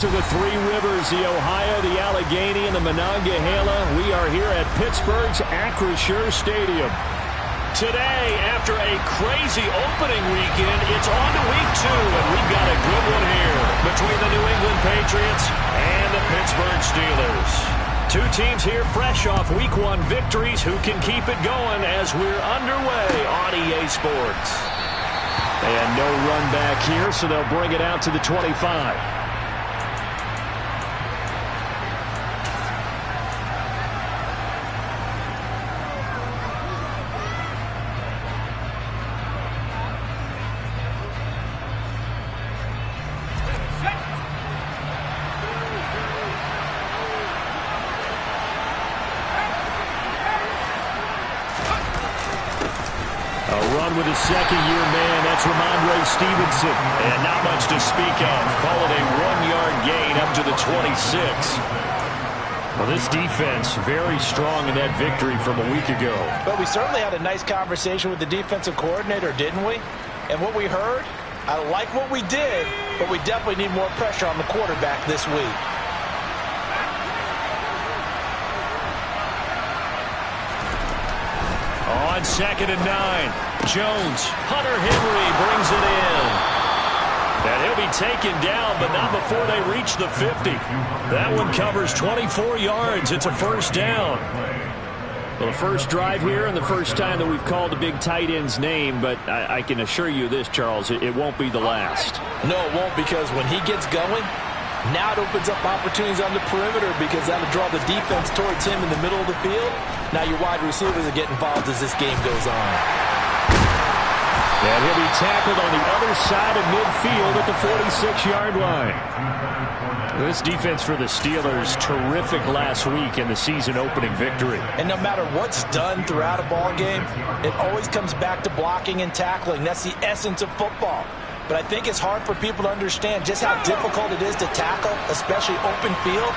To the Three Rivers, the Ohio, the Allegheny, and the Monongahela. We are here at Pittsburgh's Acrisure Stadium. Today, after a crazy opening weekend, it's on to week 2, and we've got a good one here between the New England Patriots and the Pittsburgh Steelers. Two teams here fresh off week 1 victories. Who can keep it going as we're underway on EA Sports? And no run back here, so they'll bring it out to the 25. With a second-year man, that's Ramondre Stevenson. And not much to speak of. Call it a 1-yard gain up to the 26. Well, this defense very strong in that victory from a week ago. But we certainly had a nice conversation with the defensive coordinator, didn't we? And what we heard, I like what we did, but we definitely need more pressure on the quarterback this week. On 2nd and 9. Jones, Hunter Henry brings it in. And he'll be taken down, but not before they reach the 50. That one covers 24 yards. It's a first down. Well, the first drive here and the first time that we've called the big tight end's name, but I can assure you this, Charles, it won't be the last. No, it won't, because when he gets going, now it opens up opportunities on the perimeter because that'll draw the defense towards him in the middle of the field. Now your wide receivers are getting involved as this game goes on. And he'll be tackled on the other side of midfield at the 46-yard line. This defense for the Steelers, terrific last week in the season-opening victory. And no matter what's done throughout a ball game, it always comes back to blocking and tackling. That's the essence of football. But I think it's hard for people to understand just how difficult it is to tackle, especially open field.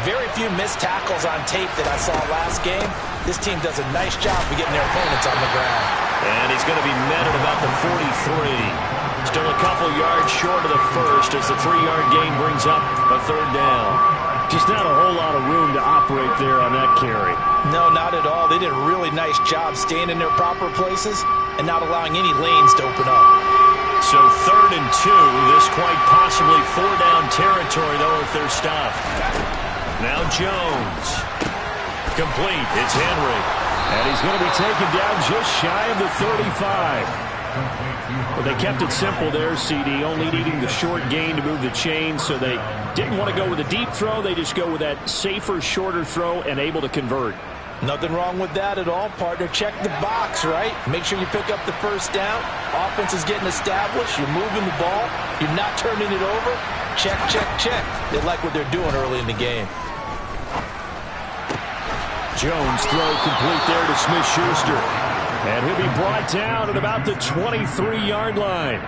Very few missed tackles on tape that I saw last game. This team does a nice job of getting their opponents on the ground. And he's going to be met at about the 43. Still a couple yards short of the first as the 3-yard gain brings up a third down. Just not a whole lot of room to operate there on that carry. No, not at all. They did a really nice job staying in their proper places and not allowing any lanes to open up. So 3rd and 2. This quite possibly 4-down territory, though, if they're stopped. Now Jones. Complete. It's Henry. And he's going to be taken down just shy of the 35. Well, they kept it simple there, CD, only needing the short gain to move the chain, so they didn't want to go with a deep throw. They just go with that safer, shorter throw and able to convert. Nothing wrong with that at all, partner. Check the box, right? Make sure you pick up the first down. Offense is getting established. You're moving the ball. You're not turning it over. Check, check, check. They like what they're doing early in the game. Jones throw complete there to Smith-Schuster. And he'll be brought down at about the 23-yard line.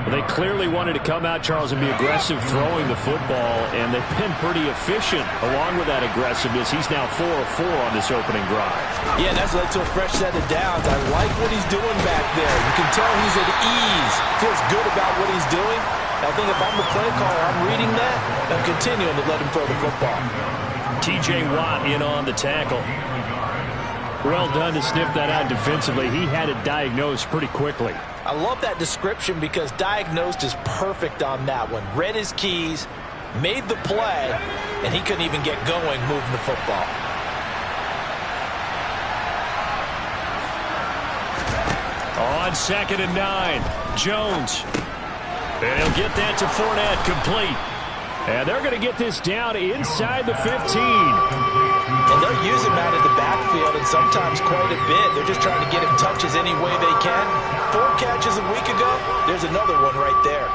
Well, they clearly wanted to come out, Charles, and be aggressive throwing the football, and they've been pretty efficient along with that aggressiveness. He's now 4 of 4 on this opening drive. Yeah, that's led to a fresh set of downs. I like what he's doing back there. You can tell he's at ease. Feels good about what he's doing. I think if I'm the play caller, I'm reading that. I'm continuing to let him throw the football. T.J. Watt in on the tackle. Well done to sniff that out defensively. He had it diagnosed pretty quickly. I love that description because diagnosed is perfect on that one. Read his keys, made the play, and he couldn't even get going moving the football. On 2nd and 9, Jones. And he'll get that to Fournette, complete. And they're going to get this down inside the 15. And they're using that in the backfield and sometimes quite a bit. They're just trying to get him touches any way they can. 4 catches a week ago. There's another one right there.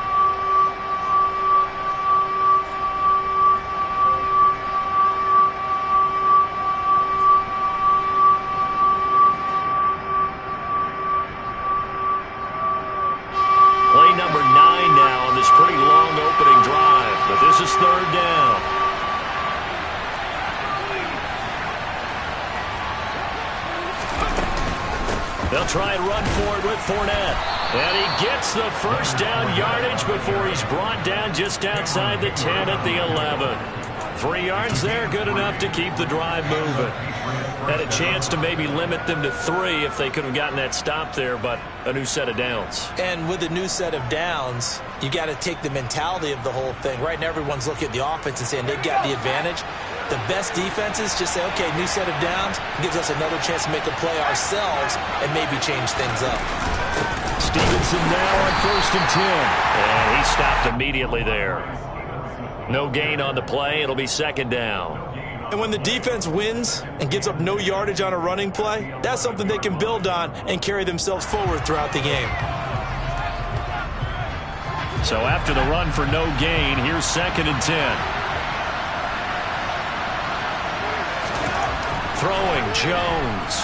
Play number 9 now on this pretty long opening drive. But this is 3rd down. They'll try and run for it with Fournette. And he gets the first down yardage before he's brought down just outside the 10 at the 11. 3 yards there, good enough to keep the drive moving. Had a chance to maybe limit them to 3 if they could have gotten that stop there, but a new set of downs. And with a new set of downs, you got to take the mentality of the whole thing. Right now, everyone's looking at the offense and saying they've got the advantage. The best defenses just say, okay, new set of downs gives us another chance to make a play ourselves and maybe change things up. Stevenson now on 1st and 10. And he stopped immediately there. No gain on the play. It'll be 2nd down. And when the defense wins and gives up no yardage on a running play, that's something they can build on and carry themselves forward throughout the game. So after the run for no gain, here's 2nd and 10. Throwing Jones.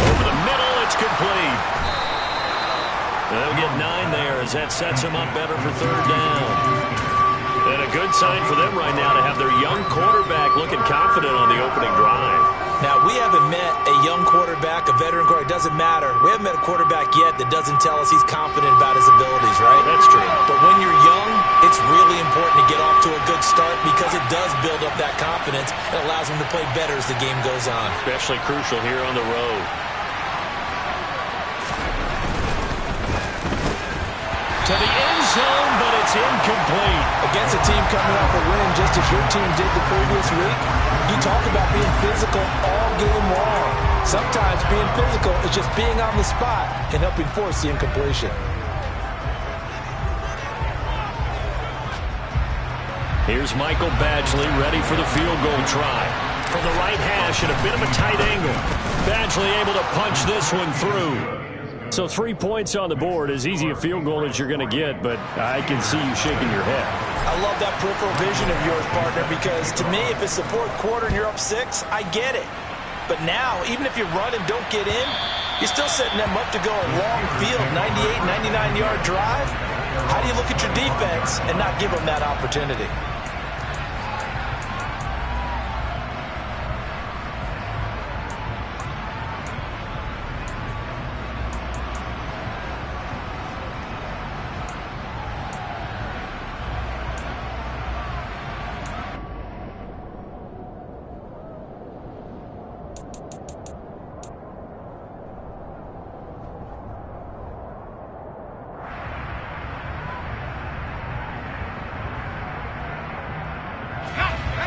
Over the middle, it's complete. They'll get 9 there as that sets them up better for 3rd down. And a good sign for them right now to have their young quarterback looking confident on the opening drive. Now, we haven't met a young quarterback, a veteran quarterback. It doesn't matter. We haven't met a quarterback yet that doesn't tell us he's confident about his abilities, right? That's true. But when you're young, it's really important to get off to a good start because it does build up that confidence and allows them to play better as the game goes on. Especially crucial here on the road. To the end zone, but it's incomplete. Against a team coming off a win just as your team did the previous week, you talk about being physical all game long. Sometimes being physical is just being on the spot and helping force the incompletion. Here's Michael Badgley ready for the field goal try. From the right hash at a bit of a tight angle. Badgley able to punch this one through. So 3 points on the board, as easy a field goal as you're going to get, but I can see you shaking your head. I love that peripheral vision of yours, partner, because to me, if it's the 4th quarter and you're up 6, I get it. But now, even if you run and don't get in, you're still setting them up to go a long field, 98, 99-yard drive. How do you look at your defense and not give them that opportunity?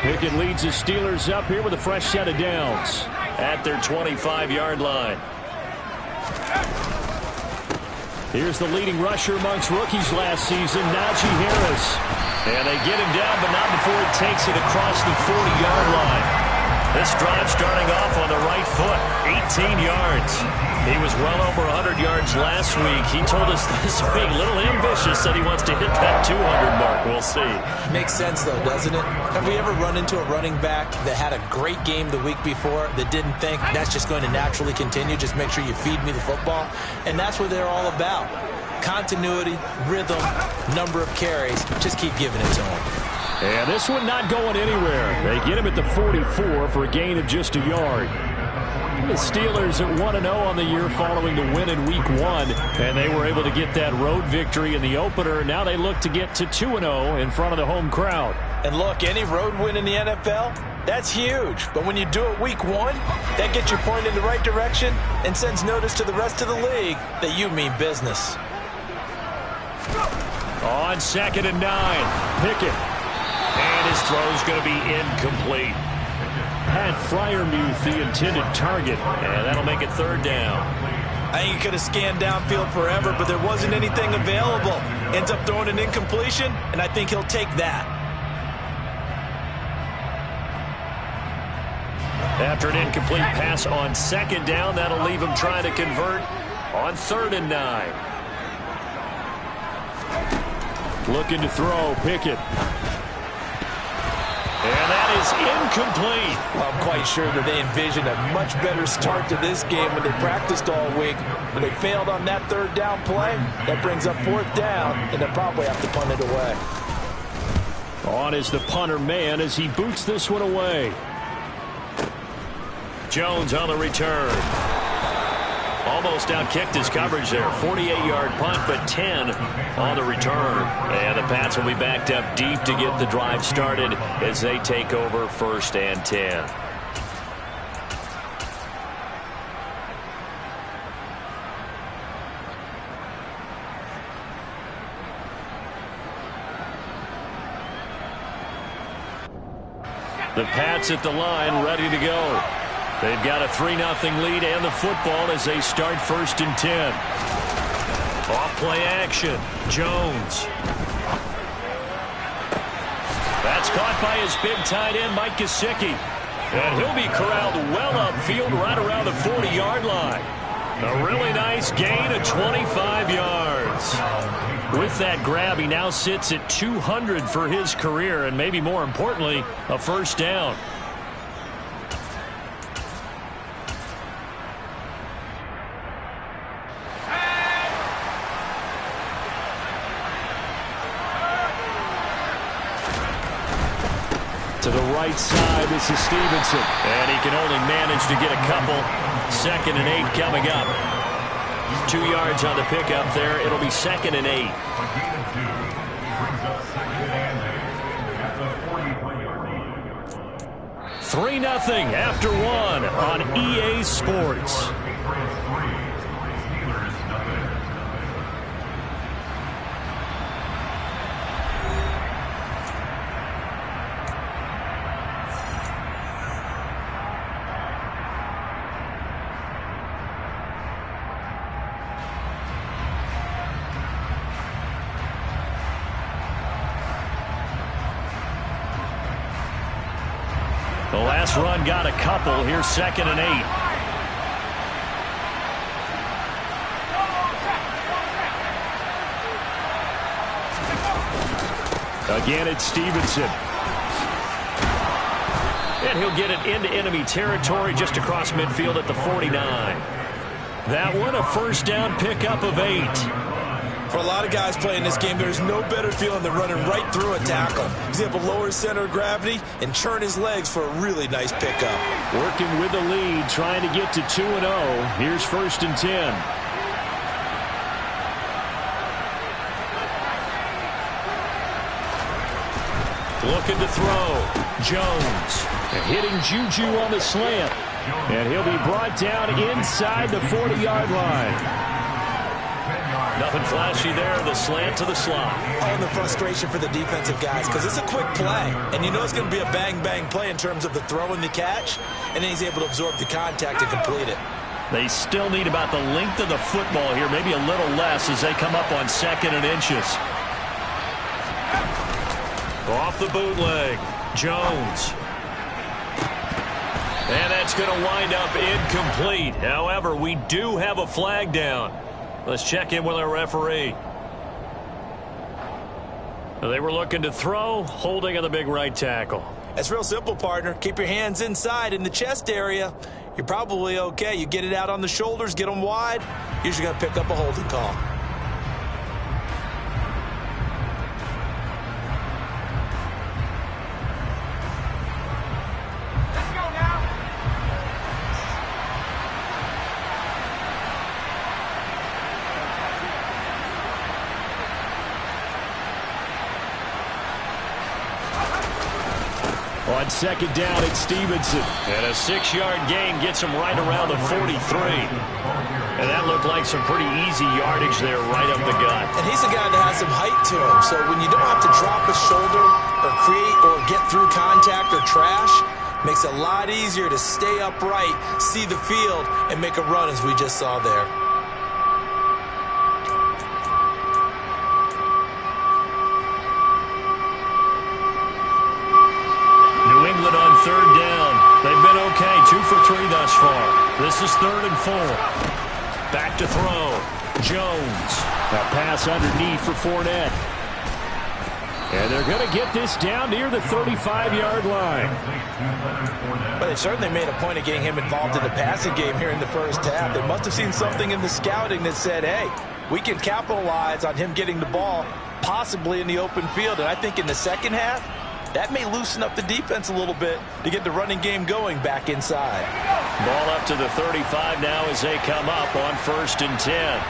Pickett leads the Steelers up here with a fresh set of downs at their 25-yard line. Here's the leading rusher amongst rookies last season, Najee Harris. And they get him down, but not before he takes it across the 40-yard line. This drive starting off on the right foot, 18 yards. He was well over 100 yards last week. He told us this week, a little ambitious, said he wants to hit that 200 mark. We'll see. Makes sense, though, doesn't it? Have we ever run into a running back that had a great game the week before that didn't think that's just going to naturally continue? Just make sure you feed me the football. And that's what they're all about. Continuity, rhythm, number of carries. Just keep giving it to him. And this one not going anywhere. They get him at the 44 for a gain of just a yard. The Steelers at 1-0 on the year following the win in Week 1, and they were able to get that road victory in the opener. Now they look to get to 2-0 in front of the home crowd. And look, any road win in the NFL, that's huge. But when you do it Week 1, that gets your point in the right direction and sends notice to the rest of the league that you mean business. On 2nd and 9, Pickett. And his throw's going to be incomplete. Pat Freiermuth, the intended target, and that'll make it 3rd down. I think he could have scanned downfield forever, but there wasn't anything available. Ends up throwing an incompletion, and I think he'll take that. After an incomplete pass on 2nd down, that'll leave him trying to convert on 3rd and 9. Looking to throw, Pickett. And that is incomplete. Well, I'm quite sure that they envisioned a much better start to this game when they practiced all week. When they failed on that 3rd down play, that brings up 4th down, and they'll probably have to punt it away. On is the punter man as he boots this one away. Jones on the return. Almost outkicked his coverage there. 48-yard punt, but 10 on the return. And the Pats will be backed up deep to get the drive started as they take over 1st and 10. The Pats at the line, ready to go. They've got a 3-0 lead and the football as they start 1st and 10. Off play action. Jones. That's caught by his big tight end, Mike Gesicki. And he'll be corralled well upfield right around the 40-yard line. A really nice gain of 25 yards. With that grab, he now sits at 200 for his career, and maybe more importantly, a 1st down. To the right side, this is Stevenson. And he can only manage to get a couple. 2nd and 8 coming up. 2 yards on the pickup there. It'll be 2nd and 8. Three 3-0 after 1 on EA Sports. The last run got a couple. Here's 2nd and 8. Again, it's Stevenson. And he'll get it into enemy territory just across midfield at the 49. That one, a 1st down pickup of 8. For a lot of guys playing this game, there's no better feeling than running right through a tackle. He's able to lower his center of gravity and churn his legs for a really nice pickup. Working with the lead, trying to get to 2-0. Here's 1st and 10. Looking to throw. Jones. Hitting Juju on the slant. And he'll be brought down inside the 40-yard line. Nothing flashy there, the slant to the slot. Oh, and the frustration for the defensive guys, because it's a quick play. And you know it's going to be a bang-bang play in terms of the throw and the catch. And then he's able to absorb the contact and complete it. They still need about the length of the football here, maybe a little less as they come up on 2nd and inches. Off the bootleg, Jones. And that's going to wind up incomplete. However, we do have a flag down. Let's check in with our referee. They were looking to throw, holding on the big right tackle. It's real simple, partner. Keep your hands inside in the chest area. You're probably okay. You get it out on the shoulders, get them wide. Usually going to pick up a holding call. On 2nd down, it's Stevenson. And a 6-yard gain gets him right around the 43. And that looked like some pretty easy yardage there right up the gut. And he's a guy that has some height to him. So when you don't have to drop a shoulder or create or get through contact or trash, makes it a lot easier to stay upright, see the field, and make a run as we just saw there. On 3rd down. They've been okay. 2 for 3 thus far. This is 3rd and 4. Back to throw. Jones. A pass underneath for Fournette. And they're going to get this down near the 35-yard line. But they certainly made a point of getting him involved in the passing game here in the first half. They must have seen something in the scouting that said, hey, we can capitalize on him getting the ball, possibly in the open field. And I think in the second half, that may loosen up the defense a little bit to get the running game going back inside. Ball up to the 35 now as they come up on 1st and 10.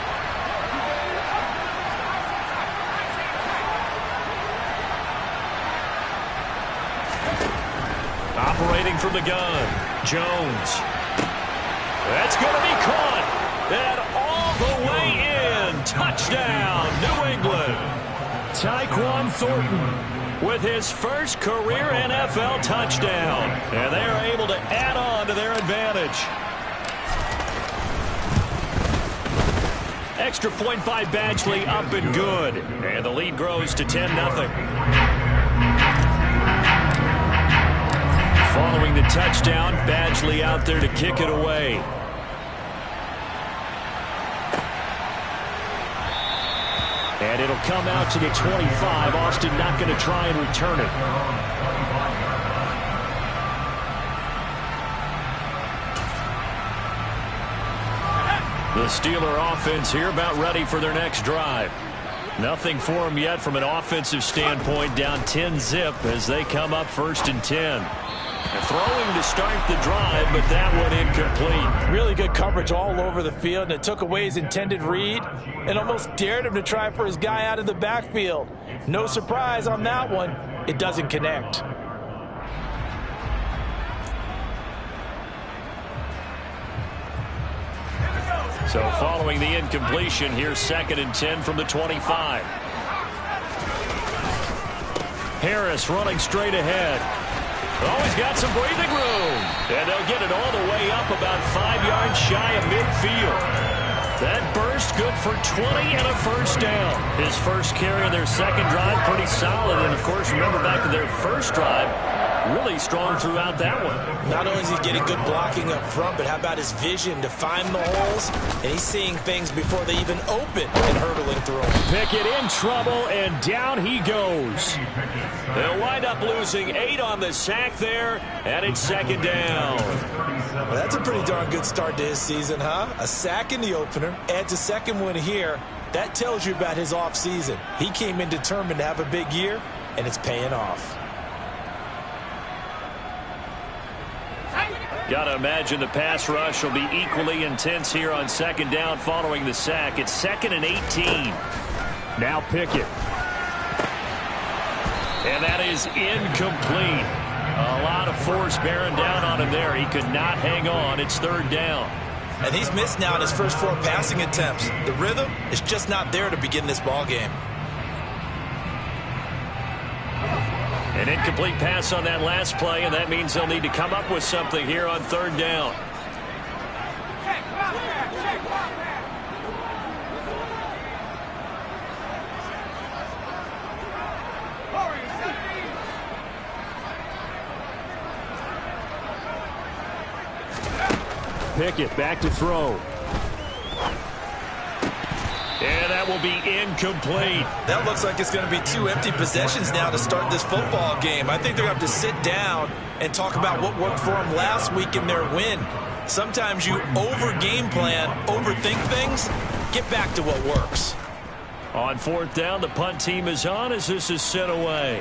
Operating from the gun, Jones. That's going to be caught. And all the way in. Touchdown, New England. Tyquan Thornton with his first career NFL touchdown. And they are able to add on to their advantage. Extra point by Badgley, up and good. And the lead grows to 10-0. Following the touchdown, Badgley out there to kick it away. And it'll come out to the 25. Austin not going to try and return it. The Steeler offense here about ready for their next drive. Nothing for them yet from an offensive standpoint, down 10-0 as they come up 1st and 10. Throwing to start the drive, but that one incomplete. Really good coverage all over the field, and it took away his intended read and almost dared him to try for his guy out of the backfield. No surprise on that one. It doesn't connect. So following the incompletion, here's 2nd and 10 from the 25. Harris running straight ahead. Oh, he's got some breathing room. And they'll get it all the way up about 5 yards shy of midfield. That burst good for 20 and a first down. His first carry of their second drive, pretty solid. And, of course, remember back to their first drive, really strong throughout that one. Not only is he getting good blocking up front, but how about his vision to find the holes? And he's seeing things before they even open and hurtling through them. Pickett in trouble, and down he goes. They'll wind up losing 8 on the sack there, and it's 2nd down. Well, that's a pretty darn good start to his season, huh? A sack in the opener, adds a second one here. That tells you about his offseason. He came in determined to have a big year, and it's paying off. Got to imagine the pass rush will be equally intense here on 2nd down following the sack. It's 2nd and 18. Now Pickett. And that is incomplete. A lot of force bearing down on him there. He could not hang on. It's 3rd down. And he's missed now in his first 4 passing attempts. The rhythm is just not there to begin this ball game. An incomplete pass on that last play, and that means they'll need to come up with something here on 3rd down. Pickett back to throw. And that will be incomplete. That looks like it's going to be 2 empty possessions now to start this football game. I think they're going to have to sit down and talk about what worked for them last week in their win. Sometimes you over-game plan, overthink things. Get back to what works. On 4th down, the punt team is on as this is sent away.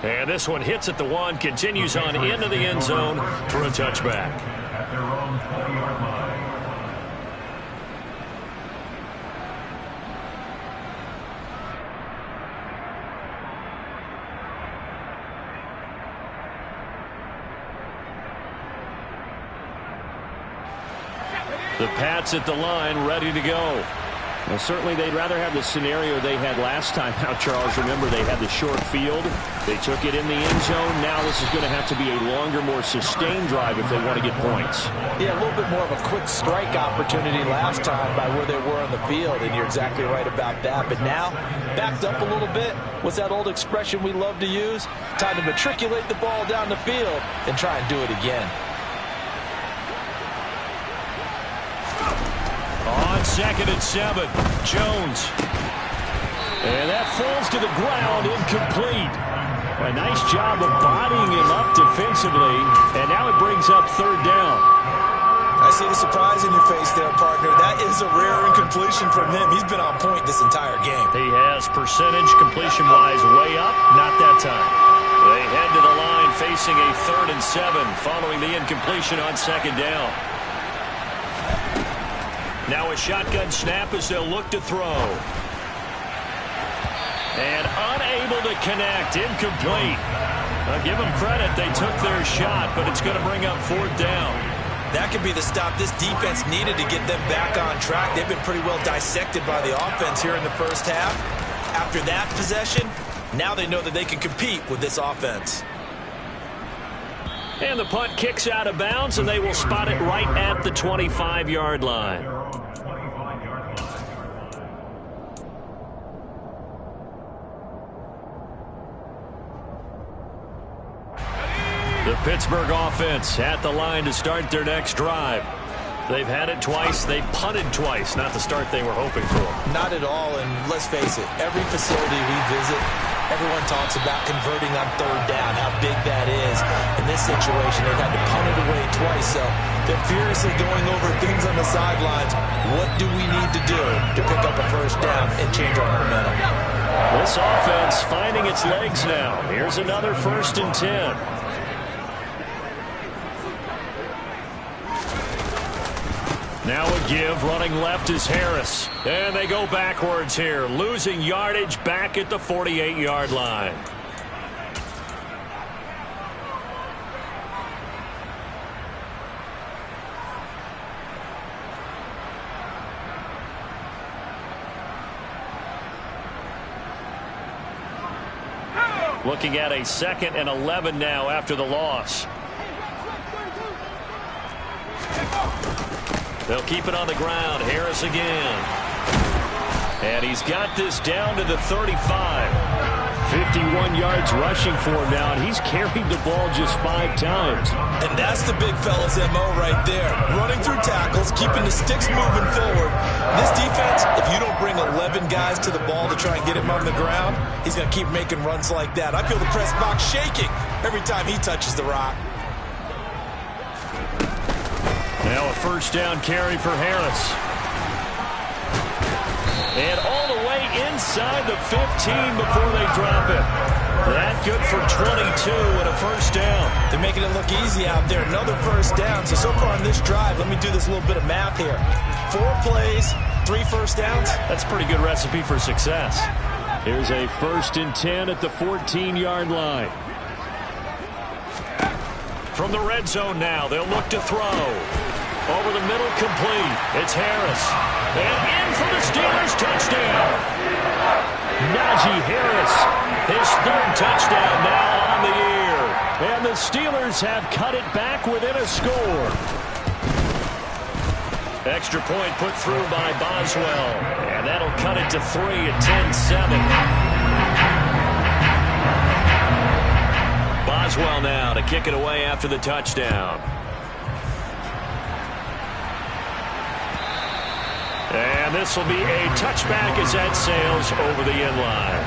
And this one hits at the 1, continues on into the end zone for a touchback. At their own 20-yard line. The Pats at the line, ready to go. Well, certainly they'd rather have the scenario they had last time out, Charles. Remember, they had the short field. They took it in the end zone. Now this is going to have to be a longer, more sustained drive if they want to get points. Yeah, a little bit more of a quick strike opportunity last time by where they were on the field, and you're exactly right about that. But now, backed up a little bit. What's that old expression we love to use? Time to matriculate the ball down the field and try and do it again. On 2nd and 7, Jones. And that falls to the ground, incomplete. A nice job of bodying him up defensively, and now it brings up 3rd down. I see the surprise in your face there, partner. That is a rare incompletion from him. He's been on point this entire game. He has percentage completion-wise way up, not that time. They head to the line facing a 3rd and 7 following the incompletion on 2nd down. Now a shotgun snap as they'll look to throw. And unable to connect. Incomplete. I'll give them credit. They took their shot, but it's going to bring up 4th down. That could be the stop this defense needed to get them back on track. They've been pretty well dissected by the offense here in the first half. After that possession, now they know that they can compete with this offense. And the punt kicks out of bounds, and they will spot it right at the 25-yard line. The Pittsburgh offense at the line to start their next drive. They've had it twice. They've punted twice. Not the start they were hoping for. Not at all, and let's face it, every facility we visit, everyone talks about converting on 3rd down, how big that is. In this situation, they've had to punt it away twice, so they're furiously going over things on the sidelines. What do we need to do to pick up a 1st down and change our momentum? This offense finding its legs now. Here's another 1st and 10. Now a give, running left is Harris. And they go backwards here, losing yardage back at the 48-yard line. Looking at a 2nd and 11 now after the loss. They'll keep it on the ground. Harris again. And he's got this down to the 35. 51 yards rushing for him now, and he's carried the ball just 5 times. And that's the big fella's MO right there. Running through tackles, keeping the sticks moving forward. This defense, if you don't bring 11 guys to the ball to try and get him on the ground, he's going to keep making runs like that. I feel the press box shaking every time he touches the rock. Now a 1st down carry for Harris. And all the way inside the 15 before they drop it. That good for 22 and a 1st down. They're making it look easy out there. Another 1st down. So far on this drive, let me do this little bit of math here. 4 plays, 3 1st downs. That's a pretty good recipe for success. Here's a 1st and 10 at the 14-yard line. From the red zone now, they'll look to throw. Over the middle, complete. It's Harris. And in for the Steelers touchdown. Najee Harris, his 3rd touchdown now on the year. And the Steelers have cut it back within a score. Extra point put through by Boswell. And that'll cut it to 3 at 10-7. Boswell now to kick it away after the touchdown. And this will be a touchback as that sails over the end line.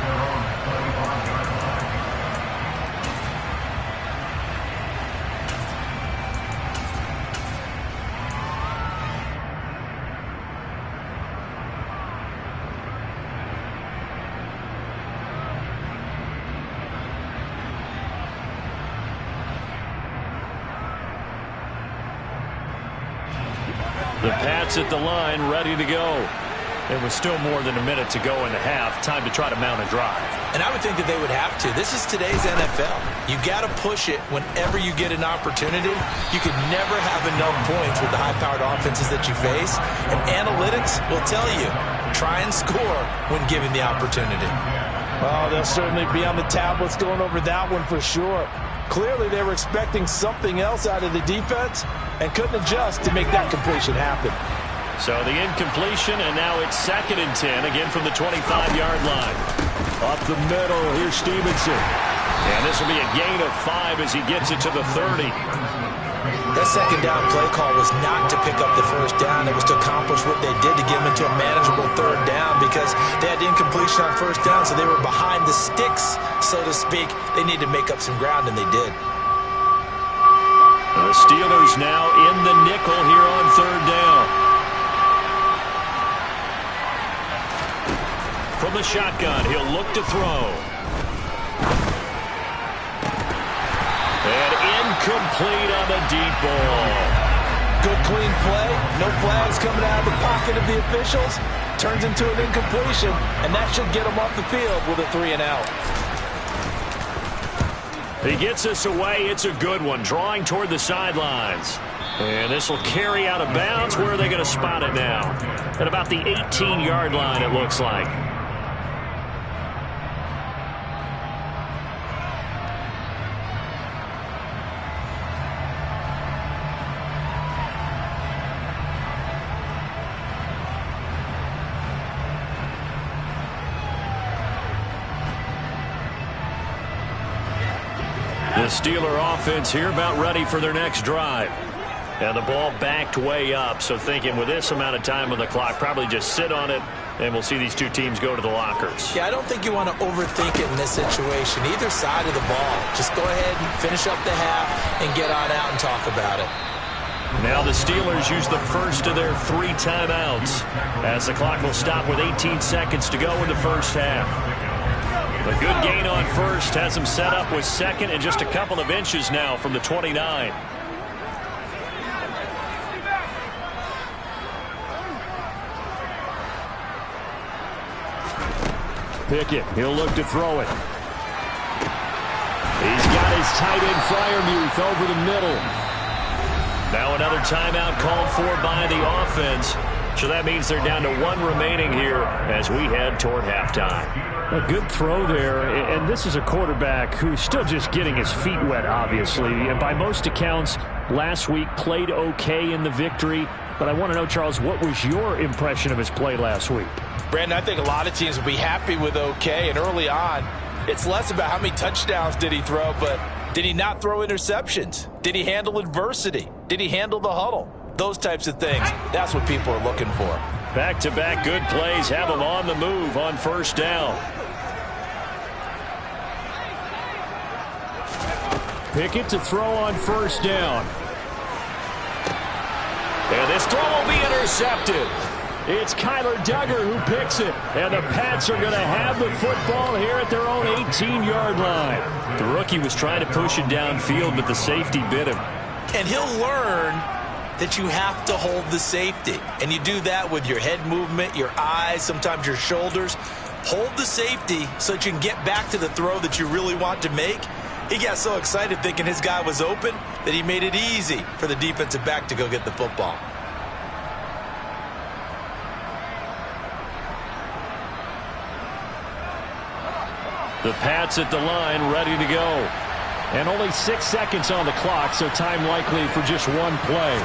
The Pats at the line, ready to go. There was still more than a minute to go in the half. Time to try to mount a drive. And I would think that they would have to. This is today's NFL. You got to push it whenever you get an opportunity. You can never have enough points with the high-powered offenses that you face. And analytics will tell you, try and score when given the opportunity. Oh, they'll certainly be on the tablets going over that one for sure. Clearly, they were expecting something else out of the defense and couldn't adjust to make that completion happen. So the incompletion, and now it's 2nd and 10, again from the 25-yard line. Up the middle, here's Stevenson. And this will be a gain of 5 as he gets it to the 30. That 2nd down play call was not to pick up the 1st down. It was to accomplish what they did to get them into a manageable 3rd down because they had the incompletion on 1st down, so they were behind the sticks, so to speak. They needed to make up some ground, and they did. The Steelers now in the nickel here on 3rd down. From the shotgun, he'll look to throw. Complete on the deep ball. Good clean play. No flags coming out of the pocket of the officials. Turns into an incompletion, and that should get him off the field with a 3 and out. He gets us away. It's a good one, drawing toward the sidelines. And this will carry out of bounds. Where are they going to spot it now? At about the 18-yard line, it looks like. The Steeler offense here about ready for their next drive. And the ball backed way up, so thinking with this amount of time on the clock, probably just sit on it, and we'll see these two teams go to the lockers. Yeah, I don't think you want to overthink it in this situation. Either side of the ball. Just go ahead and finish up the half and get on out and talk about it. Now the Steelers use the first of their 3 timeouts, as the clock will stop with 18 seconds to go in the first half. A good gain on first has them set up with second and just a couple of inches now from the 29. Pickett, he'll look to throw it. He's got his tight end Freiermuth over the middle. Now another timeout called for by the offense. So that means they're down to 1 remaining here as we head toward halftime. A good throw there, and this is a quarterback who's still just getting his feet wet, obviously. And by most accounts, last week played okay in the victory. But I want to know, Charles, what was your impression of his play last week? Brandon, I think a lot of teams will be happy with okay, and early on, it's less about how many touchdowns did he throw, but did he not throw interceptions? Did he handle adversity? Did he handle the huddle? Those types of things, that's what people are looking for. Back-to-back good plays have them on the move on first down. Pickett to throw on first down. And this throw will be intercepted. It's Kyler Duggar who picks it. And the Pats are going to have the football here at their own 18-yard line. The rookie was trying to push it downfield, but the safety bit him. And he'll learn that you have to hold the safety. And you do that with your head movement, your eyes, sometimes your shoulders. Hold the safety so that you can get back to the throw that you really want to make. He got so excited thinking his guy was open that he made it easy for the defensive back to go get the football. The Pats at the line, ready to go. And only 6 seconds on the clock, so time likely for just one play.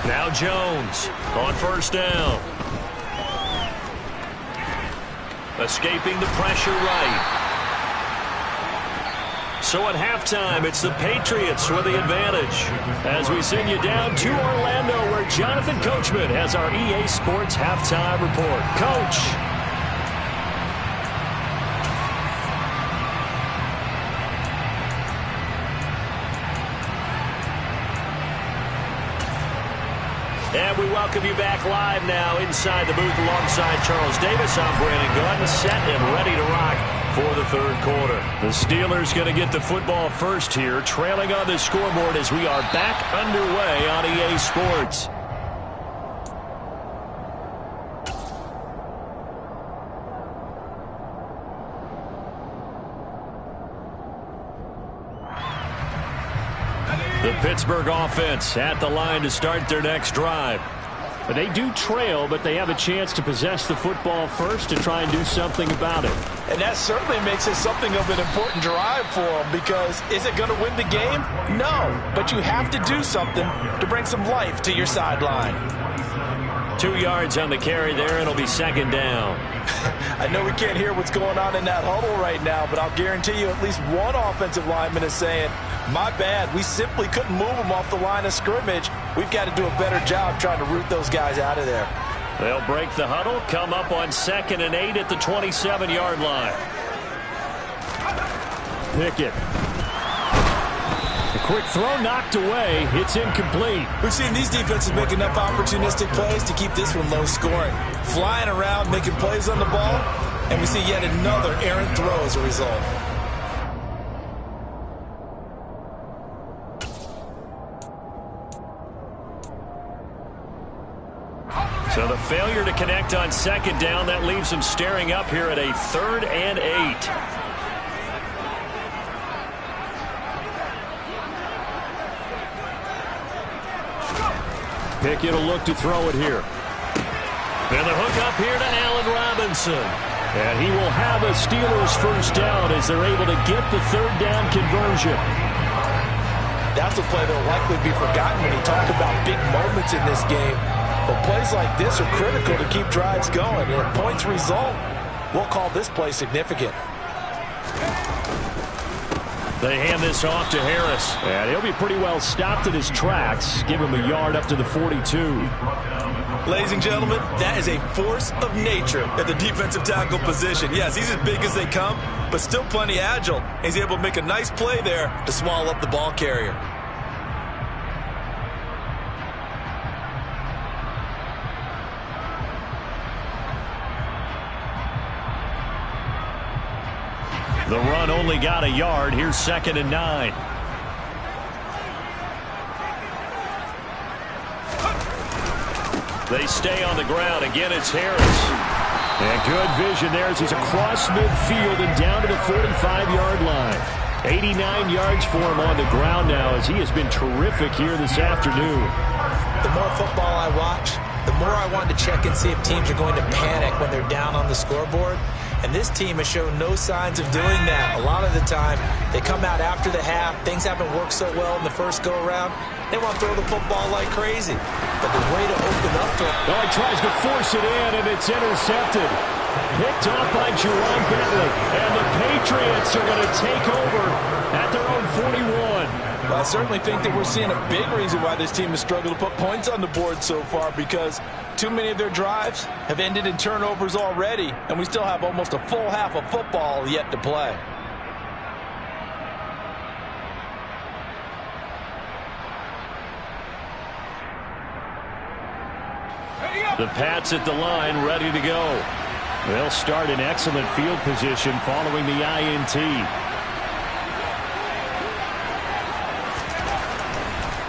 Now Jones on first down. Escaping the pressure right. So at halftime, it's the Patriots with the advantage. As we send you down to Orlando, where Jonathan Coachman has our EA Sports halftime report. Coach. And we welcome you back live now inside the booth alongside Charles Davis. I'm Brandon Gunn, set and ready to rock for the third quarter. The Steelers going to get the football first here, trailing on the scoreboard as we are back underway on EA Sports. The Pittsburgh offense at the line to start their next drive. They do trail, but they have a chance to possess the football first to try and do something about it. And that certainly makes it something of an important drive for them, because is it going to win the game? No, but you have to do something to bring some life to your sideline. 2 yards on the carry there, and it'll be second down. I know we can't hear what's going on in that huddle right now, but I'll guarantee you at least one offensive lineman is saying, my bad, we simply couldn't move them off the line of scrimmage. We've got to do a better job trying to root those guys out of there. They'll break the huddle, come up on 2nd and 8 at the 27-yard line. Pickett. The quick throw knocked away. It's incomplete. We've seen these defenses make enough opportunistic plays to keep this one low scoring. Flying around, making plays on the ball, and we see yet another errant throw as a result. connect on second down. That leaves them staring up here at a 3rd and 8. Pickett will look to throw it here. And the hook up here to Allen Robinson. And he will have a Steelers first down as they're able to get the 3rd down conversion. That's a play that will likely be forgotten when you talk about big moments in this game. But plays like this are critical to keep drives going. And if points result, we'll call this play significant. They hand this off to Harris. And he'll be pretty well stopped in his tracks. Give him a yard up to the 42. Ladies and gentlemen, that is a force of nature at the defensive tackle position. Yes, he's as big as they come, but still plenty agile. He's able to make a nice play there to swallow up the ball carrier. The run only got a yard. Here's 2nd and 9. They stay on the ground. Again, it's Harris. And good vision there as he's across midfield and down to the 45-yard line. 89 yards for him on the ground now as he has been terrific here this afternoon. The more football I watch, the more I want to check and see if teams are going to panic when they're down on the scoreboard. And this team has shown no signs of doing that. A lot of the time, they come out after the half. Things haven't worked so well in the first go-around. They want to throw the football like crazy. But the way to open up for him. Oh, he tries to force it in, and it's intercepted. Picked off by Jerome Bentley. And the Patriots are going to take over at their own 41. Well, I certainly think that we're seeing a big reason why this team has struggled to put points on the board so far, because too many of their drives have ended in turnovers already, and we still have almost a full half of football yet to play. The Pats at the line, ready to go. They'll start in excellent field position following the INT.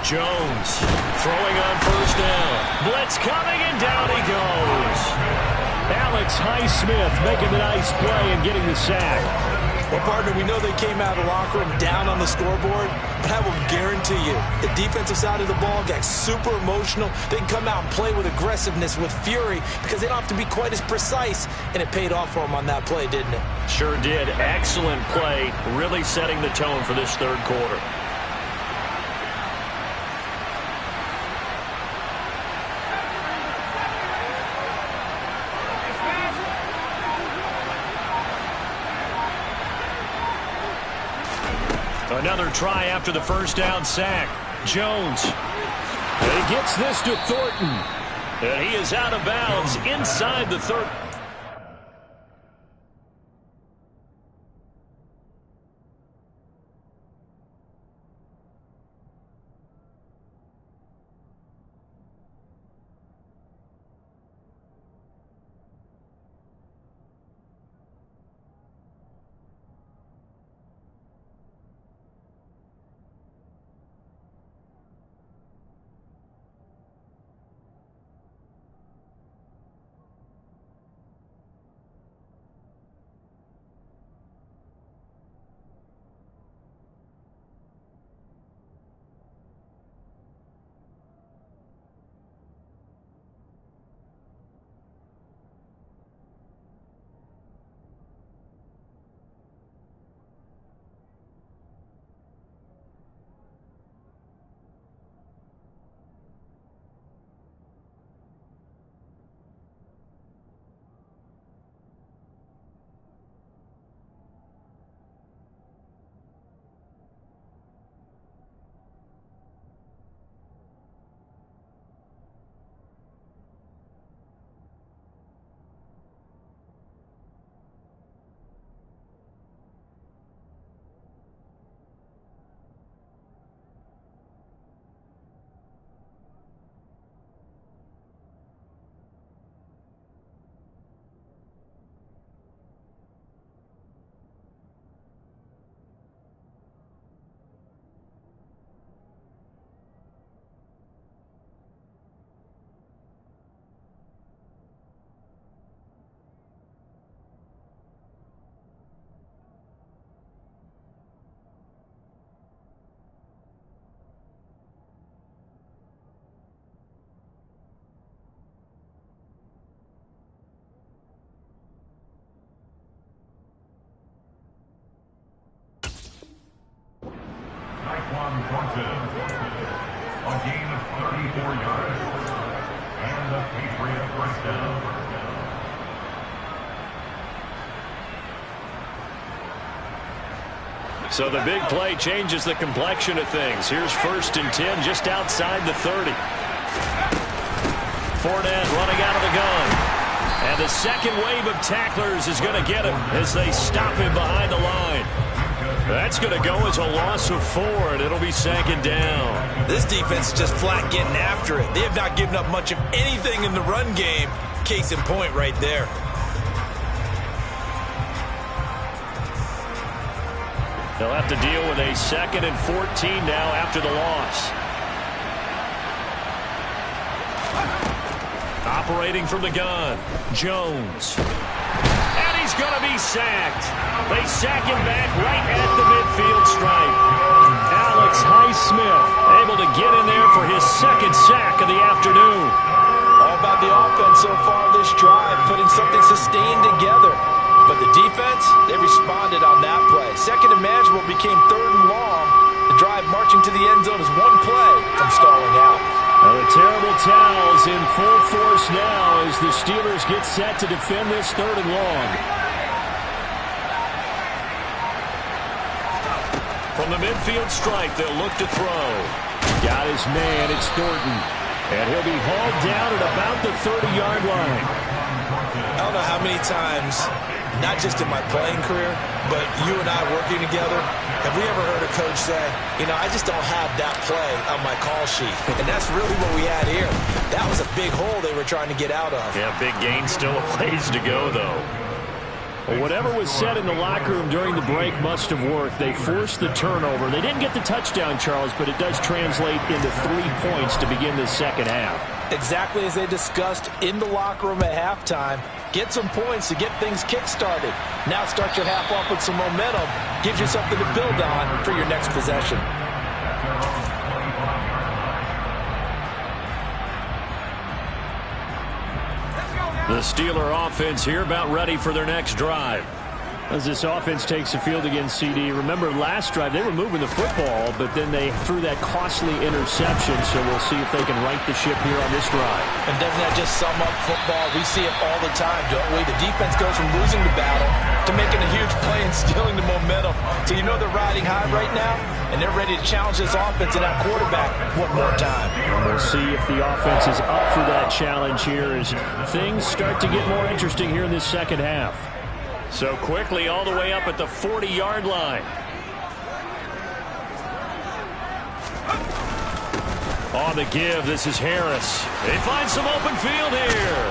Jones throwing on first down. Blitz coming, and down he goes. Alex Highsmith making the nice play and getting the sack. Well, partner, we know they came out of the locker room down on the scoreboard, but I will guarantee you the defensive side of the ball got super emotional. They can come out and play with aggressiveness, with fury, because they don't have to be quite as precise, and it paid off for them on that play, didn't it? Sure did. Excellent play, really setting the tone for this third quarter. Another try after the first down sack. Jones. And he gets this to Thornton. And he is out of bounds inside the 30. on 4th a gain of 34 yards. And the Patriot first down. So the big play changes the complexion of things. Here's 1st and 10 just outside the 30. Fournette running out of the gun. And the second wave of tacklers is going to get him as they stop him behind the line. That's going to go as a loss of 4, and it'll be 2nd down. This defense is just flat getting after it. They have not given up much of anything in the run game. Case in point right there. They'll have to deal with a 2nd and 14 now after the loss. Operating from the gun, Jones. And he's going to be sacked. They sack him back right at the midfield stripe. Alex Highsmith able to get in there for his 2nd sack of the afternoon. All about the offense so far this drive, putting something sustained together. But the defense, they responded on that play. 2nd and manageable became 3rd and long. The drive marching to the end zone is 1 play from stalling out. Now the terrible towels in full force now as the Steelers get set to defend this 3rd and long. From the midfield stripe, they'll look to throw. Got his man, it's Thornton. And he'll be hauled down at about the 30-yard line. I don't know how many times, not just in my playing career, but you and I working together, have we ever heard a coach say, you know, I just don't have that play on my call sheet. And that's really what we had here. That was a big hole they were trying to get out of. Yeah, big gain, still a ways to go, though. Well, whatever was said in the locker room during the break must have worked. They forced the turnover. They didn't get the touchdown, Charles, but it does translate into 3 points to begin the 2nd half. Exactly as they discussed in the locker room at halftime. Get some points to get things kick-started. Now start your half off with some momentum. Gives you something to build on for your next possession. The Steeler offense here about ready for their next drive. As this offense takes the field against CD, remember last drive they were moving the football, but then they threw that costly interception, so we'll see if they can right the ship here on this drive. And doesn't that just sum up football? We see it all the time, don't we? The defense goes from losing the battle to making a huge play and stealing the momentum. So you know they're riding high right now, and they're ready to challenge this offense and that quarterback one more time. And we'll see if the offense is up for that challenge here as things start to get more interesting here in this 2nd half. So quickly all the way up at the 40-yard line. On the give, this is Harris. They find some open field here.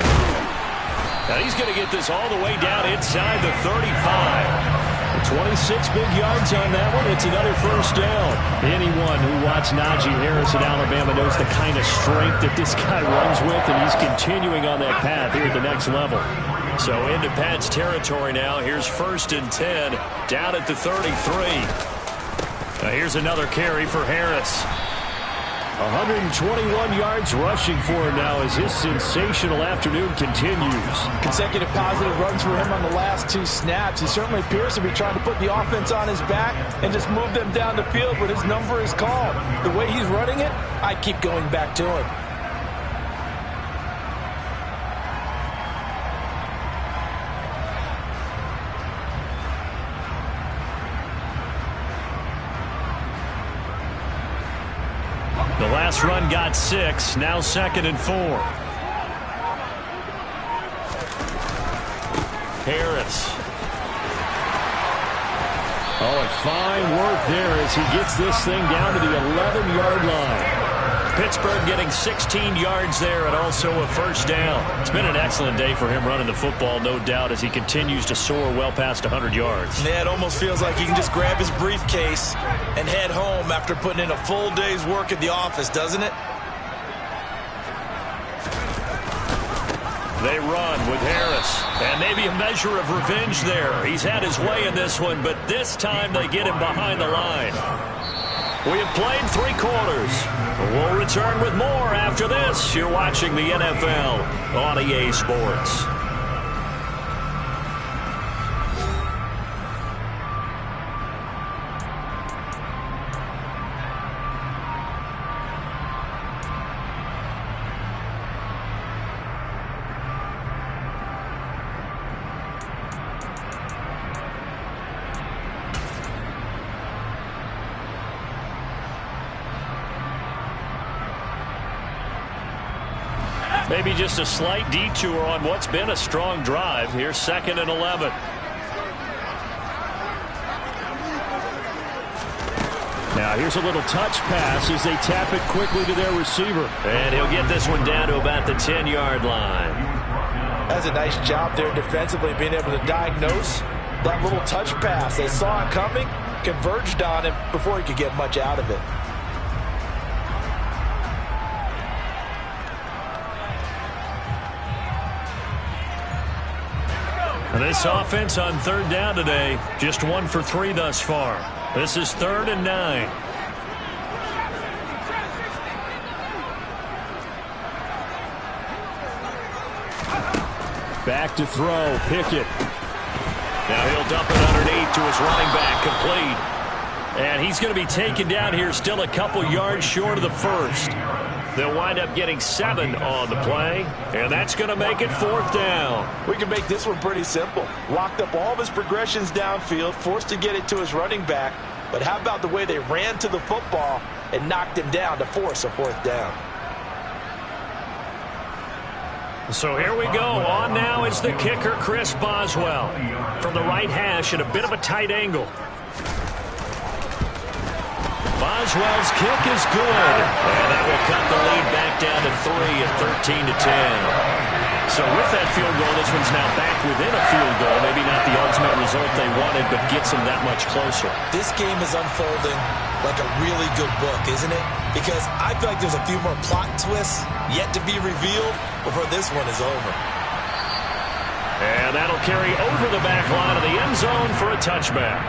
Now he's going to get this all the way down inside the 35. 26 big yards on that one. It's another 1st down. Anyone who watched Najee Harris at Alabama knows the kind of strength that this guy runs with, and he's continuing on that path here at the next level. So into Pat's territory now. Here's 1st and 10 down at the 33. Now here's another carry for Harris. 121 yards rushing for him now as his sensational afternoon continues. Consecutive positive runs for him on the last 2 snaps. He certainly appears to be trying to put the offense on his back and just move them down the field when his number is called. The way he's running it, I keep going back to him. The last run got 6, now 2nd and 4. Harris. Oh, and fine work there as he gets this thing down to the 11-yard line. Pittsburgh getting 16 yards there and also a 1st down. It's been an excellent day for him running the football, no doubt, as he continues to soar well past 100 yards. Yeah, it almost feels like he can just grab his briefcase and head home after putting in a full day's work at the office, doesn't it? They run with Harris, and maybe a measure of revenge there. He's had his way in this one, but this time they get him behind the line. We have played 3 quarters. We'll return with more after this. You're watching the NFL on EA Sports. Maybe just a slight detour on what's been a strong drive. Here's 2nd and 11. Now here's a little touch pass as they tap it quickly to their receiver. And he'll get this one down to about the 10-yard line. That's a nice job there defensively, being able to diagnose that little touch pass. They saw it coming, converged on him before he could get much out of it. This offense on 3rd down today, just 1 for 3 thus far. This is 3rd and 9. Back to throw, Pickett. Now he'll dump it underneath to his running back, complete. And he's going to be taken down here, still a couple yards short of the first. They'll wind up getting 7 on the play, and that's going to make it 4th down. We can make this one pretty simple. Locked up all of his progressions downfield, forced to get it to his running back. But how about the way they ran to the football and knocked him down to force a 4th down? So here we go. On now is the kicker, Chris Boswell. From the right hash at a bit of a tight angle. Boswell's kick is good. And that will cut the lead back down to 3 at 13-10. So with that field goal, this one's now back within a field goal. Maybe not the ultimate result they wanted, but gets them that much closer. This game is unfolding like a really good book, isn't it? Because I feel like there's a few more plot twists yet to be revealed before this one is over. And that'll carry over the back line of the end zone for a touchback.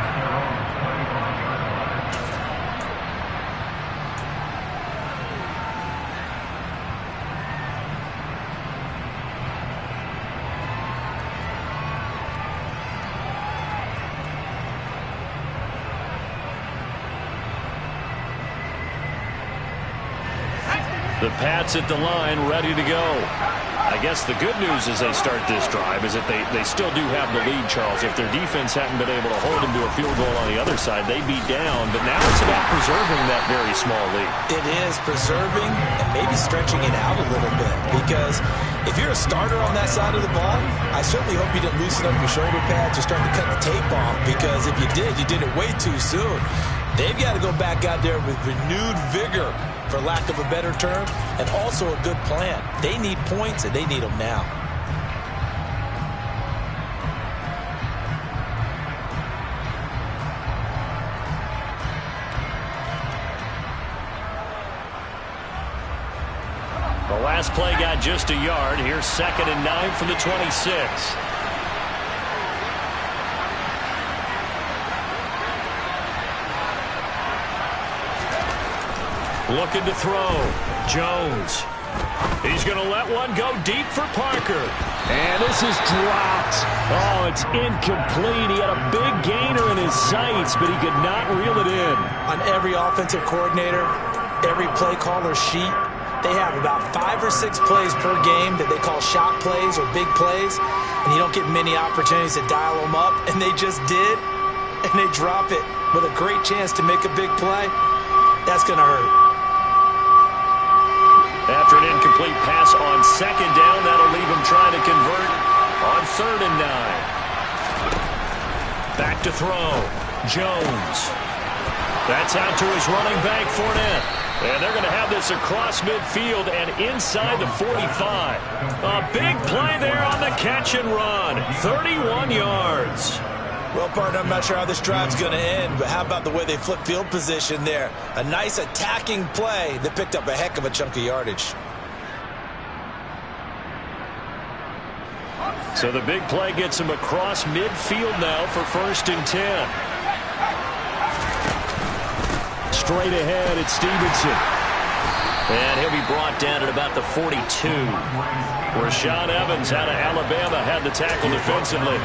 The Pats at the line, ready to go. I guess the good news as they start this drive is that they still do have the lead, Charles. If their defense hadn't been able to hold them to a field goal on the other side, they'd be down. But now it's about preserving that very small lead. It is preserving and maybe stretching it out a little bit. Because if you're a starter on that side of the ball, I certainly hope you didn't loosen up your shoulder pads or start to cut the tape off. Because if you did it way too soon. They've got to go back out there with renewed vigor, for lack of a better term, and also a good plan. They need points, and they need them now. The last play got just a yard. Here's 2nd and 9 from the 26. Looking to throw. Jones. He's going to let one go deep for Parker. And this is dropped. Oh, it's incomplete. He had a big gainer in his sights, but he could not reel it in. On every offensive coordinator, every play caller sheet, they have about 5 or 6 plays per game that they call shot plays or big plays, and you don't get many opportunities to dial them up, and they just did, and they drop it with a great chance to make a big play. That's going to hurt. After an incomplete pass on 2nd down, that'll leave him trying to convert on 3rd and 9. Back to throw. Jones. That's out to his running back, Fournette. And they're going to have this across midfield and inside the 45. A big play there on the catch and run. 31 yards. Well, partner, I'm not sure how this drive's going to end, but how about the way they flip field position there? A nice attacking play that picked up a heck of a chunk of yardage. So the big play gets him across midfield now for 1st and 10. Straight ahead, it's Stevenson. And he'll be brought down at about the 42. Rashaan Evans out of Alabama had the tackle defensively.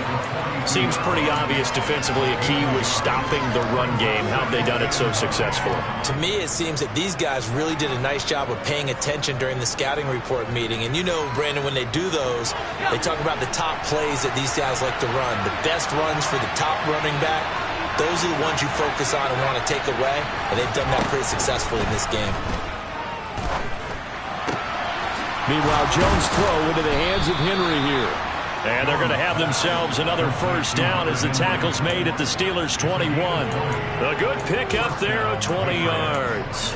Seems pretty obvious defensively a key was stopping the run game. How have they done it so successfully? To me, it seems that these guys really did a nice job of paying attention during the scouting report meeting. And you know, Brandon, when they do those, they talk about the top plays that these guys like to run. The best runs for the top running back, those are the ones you focus on and want to take away. And they've done that pretty successfully in this game. Meanwhile, Jones' throw into the hands of Henry here. And they're going to have themselves another first down as the tackle's made at the Steelers' 21. A good pickup there of 20 yards.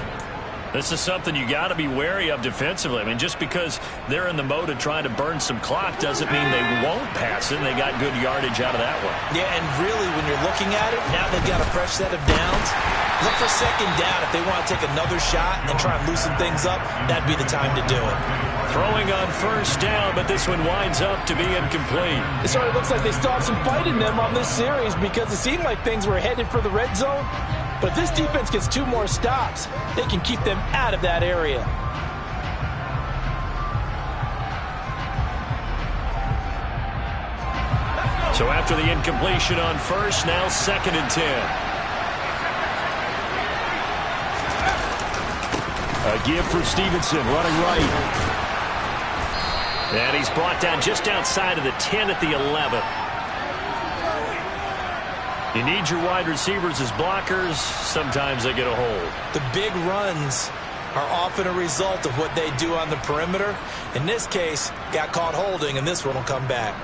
This is something you got to be wary of defensively. I mean, just because they're in the mode of trying to burn some clock doesn't mean they won't pass it, and they got good yardage out of that one. Yeah, and really, when you're looking at it, now they've got a fresh set of downs. Look for second down. If they want to take another shot and try and loosen things up, that'd be the time to do it. Throwing on first down, but this one winds up to be incomplete. It sort of looks like they still have some fight in them on this series because it seemed like things were headed for the red zone. But if this defense gets 2 more stops, they can keep them out of that area. So after the incompletion on first, now 2nd and 10. A give for Stevenson, running right. And he's brought down just outside of the 10 at the 11. You need your wide receivers as blockers. Sometimes they get a hold. The big runs are often a result of what they do on the perimeter. In this case, got caught holding, and this one will come back.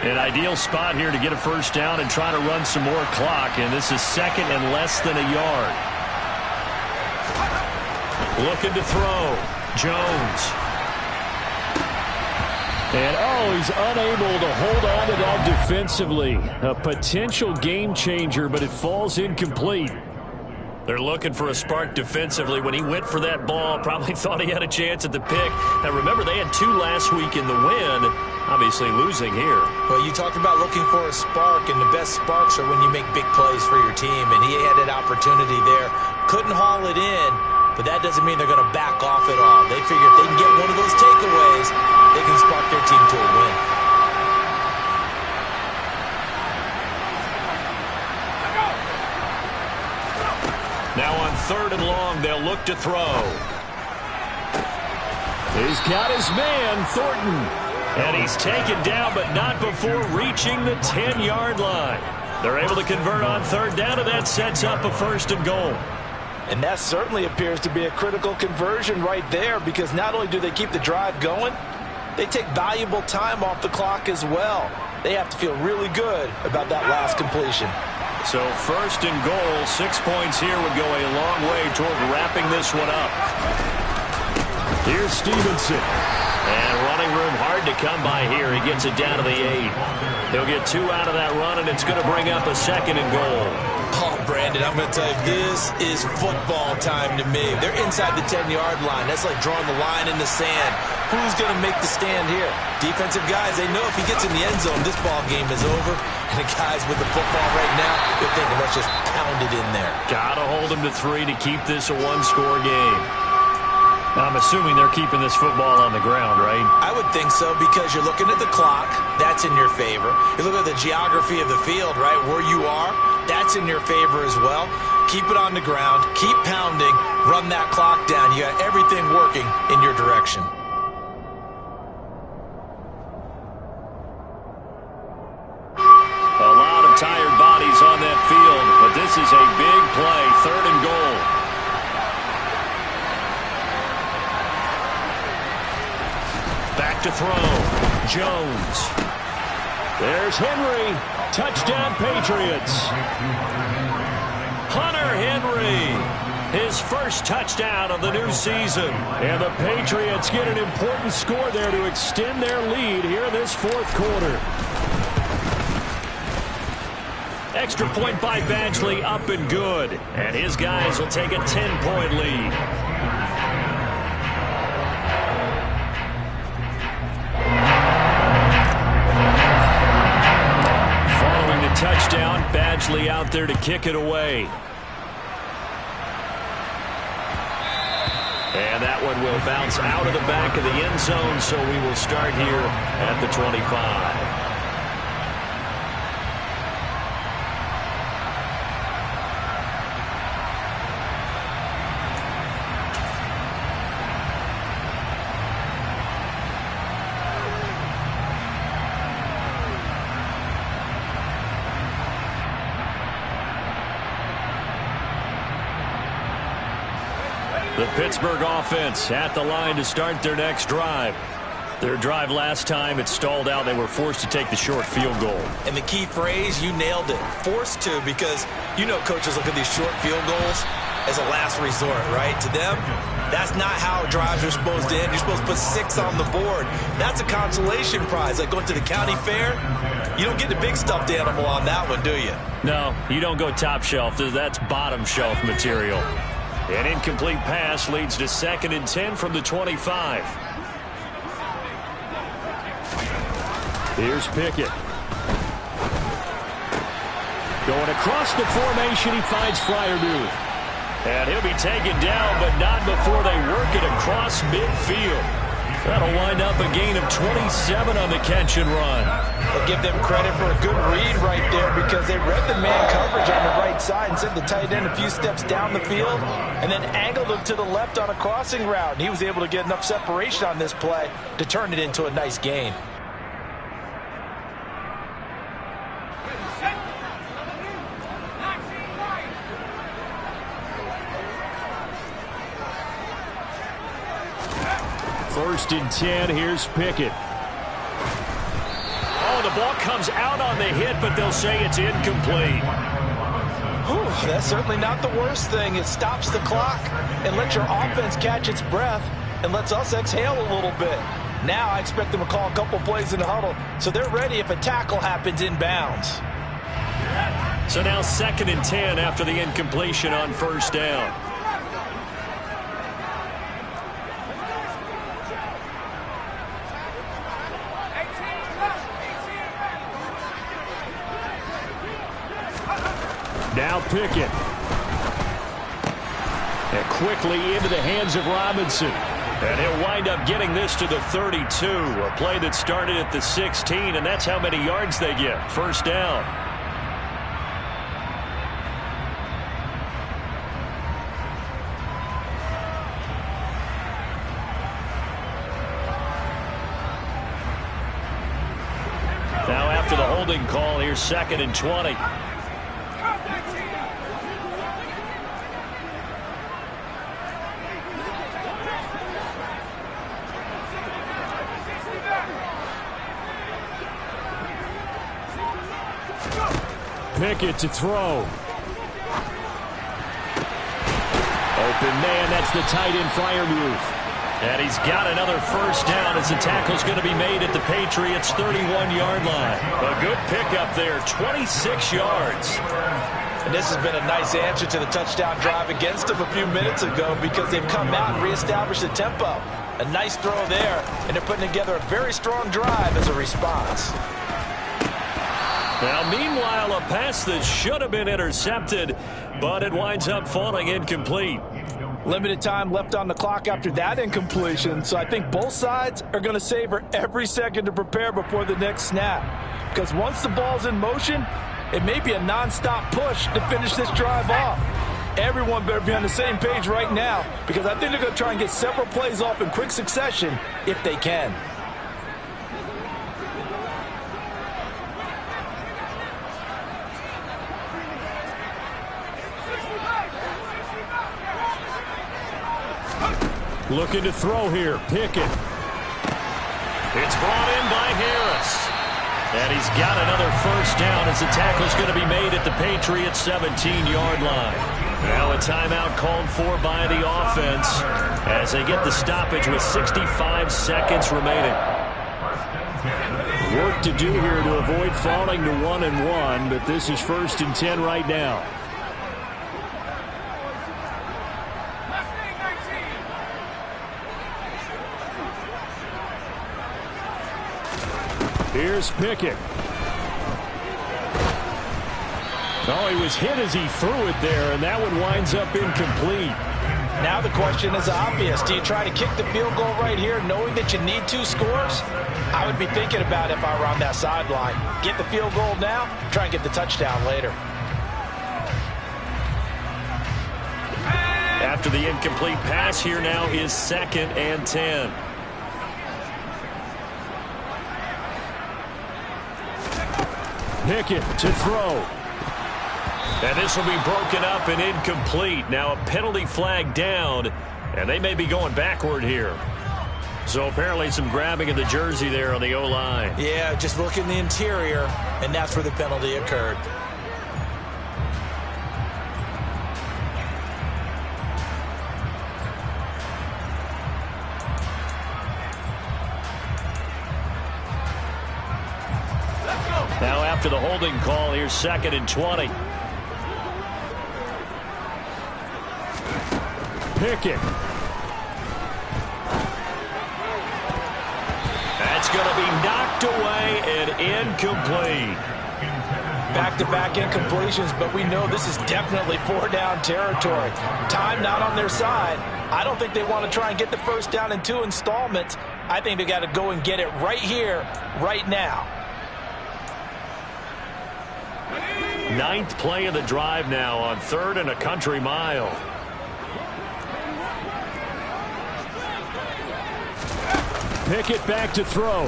An ideal spot here to get a first down and try to run some more clock. And this is 2nd and less than a yard. Looking to throw. Jones. And, he's unable to hold on to that defensively. A potential game changer, but it falls incomplete. They're looking for a spark defensively. When he went for that ball, probably thought he had a chance at the pick. Now, remember, they had 2 last week in the win, obviously losing here. Well, you talked about looking for a spark, and the best sparks are when you make big plays for your team, and he had an opportunity there. Couldn't haul it in, but that doesn't mean they're going to back off at all. They figure if they can get one of those takeaways, they can spark their team to a win. Now on 3rd and long, they'll look to throw. He's got his man, Thornton. And he's taken down, but not before reaching the 10-yard line. They're able to convert on 3rd down, and that sets up a 1st and goal. And that certainly appears to be a critical conversion right there, because not only do they keep the drive going, they take valuable time off the clock as well. They have to feel really good about that last completion. So 1st and goal, 6 points here would go a long way toward wrapping this one up. Here's Stevenson. And running room hard to come by here. He gets it down to the 8. He'll get 2 out of that run, and it's going to bring up a 2nd and goal. Oh, Brandon, I'm going to tell you, this is football time to me. They're inside the 10-yard line. That's like drawing the line in the sand. Who's going to make the stand here? Defensive guys, they know if he gets in the end zone, this ball game is over. And the guys with the football right now, they're thinking, let's just pound it in there. Got to hold him to 3 to keep this a 1-score game. Now, I'm assuming they're keeping this football on the ground, right? I would think so, because you're looking at the clock. That's in your favor. You look at the geography of the field, right, where you are. That's in your favor as well. Keep it on the ground. Keep pounding. Run that clock down. You got everything working in your direction. A lot of tired bodies on that field, but this is a big play. 3rd and goal. Back to throw. Jones. There's Henry. Touchdown, Patriots. Hunter Henry. His first touchdown of the new season. And the Patriots get an important score there to extend their lead here in this 4th quarter. Extra point by Badgley, up and good. And his guys will take a 10-point lead. Following the touchdown, Badgley out there to kick it away. And that one will bounce out of the back of the end zone, so we will start here at the 25. The Pittsburgh offense at the line to start their next drive. Their drive last time, it stalled out. They were forced to take the short field goal. And the key phrase, you nailed it. Forced to, because you know coaches look at these short field goals as a last resort, right? To them, that's not how drives are supposed to end. You're supposed to put 6 on the board. That's a consolation prize. Like going to the county fair, you don't get the big stuffed animal on that one, do you? No, you don't go top shelf. That's bottom shelf material. An incomplete pass leads to 2nd and 10 from the 25. Here's Pickett. Going across the formation, he finds Freiermuth. And he'll be taken down, but not before they work it across midfield. That'll wind up a gain of 27 on the catch and run. I'll give them credit for a good read right there, because they read the man coverage on the right side and sent the tight end a few steps down the field and then angled him to the left on a crossing route. And he was able to get enough separation on this play to turn it into a nice gain. First and 10, here's Pickett. Oh, the ball comes out on the hit, but they'll say it's incomplete. Whew, that's certainly not the worst thing. It stops the clock and lets your offense catch its breath and lets us exhale a little bit. Now I expect them to call a couple plays in the huddle, so they're ready if a tackle happens inbounds. So now 2nd and 10 after the incompletion on first down. Now Pickett. And quickly into the hands of Robinson. And he'll wind up getting this to the 32. A play that started at the 16, and that's how many yards they get. First down. Now after the holding call, here's 2nd and 20. Pickett to throw. Open man, that's the tight end Freiermuth. And he's got another first down as the tackle's going to be made at the Patriots' 31-yard line. A good pickup there, 26 yards. And this has been a nice answer to the touchdown drive against them a few minutes ago, because they've come out and reestablished the tempo. A nice throw there, and they're putting together a very strong drive as a response. Now, meanwhile, a pass that should have been intercepted, but it winds up falling incomplete. Limited time left on the clock after that incompletion, so I think both sides are going to savor every second to prepare before the next snap. Because once the ball's in motion, it may be a nonstop push to finish this drive off. Everyone better be on the same page right now, because I think they're going to try and get several plays off in quick succession if they can. Looking to throw here, Pickett. It's brought in by Harris. And he's got another first down as the tackle's going to be made at the Patriots' 17-yard line. Now a timeout called for by the offense as they get the stoppage with 65 seconds remaining. Work to do here to avoid falling to 1-1, but this is 1st and 10 right now. Here's Pickett. Oh, he was hit as he threw it there, and that one winds up incomplete. Now the question is obvious. Do you try to kick the field goal right here knowing that you need 2 scores? I would be thinking about it if I were on that sideline. Get the field goal now, try and get the touchdown later. After the incomplete pass, here now is 2nd and 10. Pickett to throw. And this will be broken up and incomplete. Now a penalty flag down And they may be going backward here. So apparently some grabbing of the jersey there on the O-line. Yeah, just look in the interior, and that's where the penalty occurred. Now after the holding call, here's 2nd and 20. Pickett. That's going to be knocked away and incomplete. Back-to-back incompletions, but we know this is definitely 4-down territory. Time not on their side. I don't think they want to try and get the first down in 2 installments. I think they got to go and get it right here, right now. 9th play of the drive now on 3rd and a country mile. Pickett back to throw.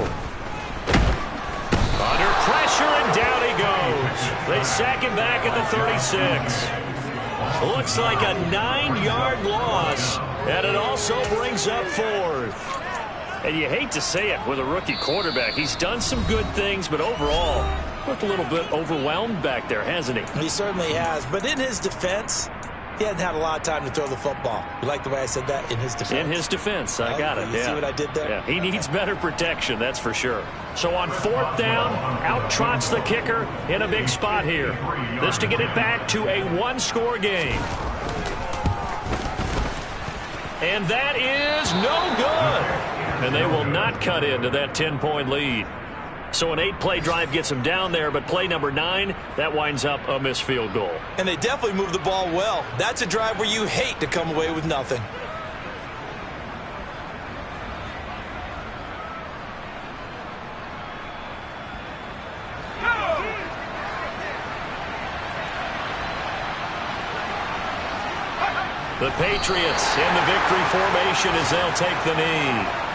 Under pressure, and down he goes. They sack him back at the 36. Looks like a 9-yard loss, and it also brings up 4th. And you hate to say it with a rookie quarterback. He's done some good things, but overall, looked a little bit overwhelmed back there, hasn't he? He certainly has, but in his defense, he hasn't had a lot of time to throw the football. You like the way I said that? In his defense. In his defense, I got it. You see what I did there? Yeah, he needs better protection, that's for sure. So on 4th down, out trots the kicker in a big spot here. This to get it back to a 1-score game. And that is no good. And they will not cut into that 10-point lead. So an 8-play drive gets them down there, but play number 9, that winds up a missed field goal. And they definitely moved the ball well. That's a drive where you hate to come away with nothing. The Patriots in the victory formation as they'll take the knee.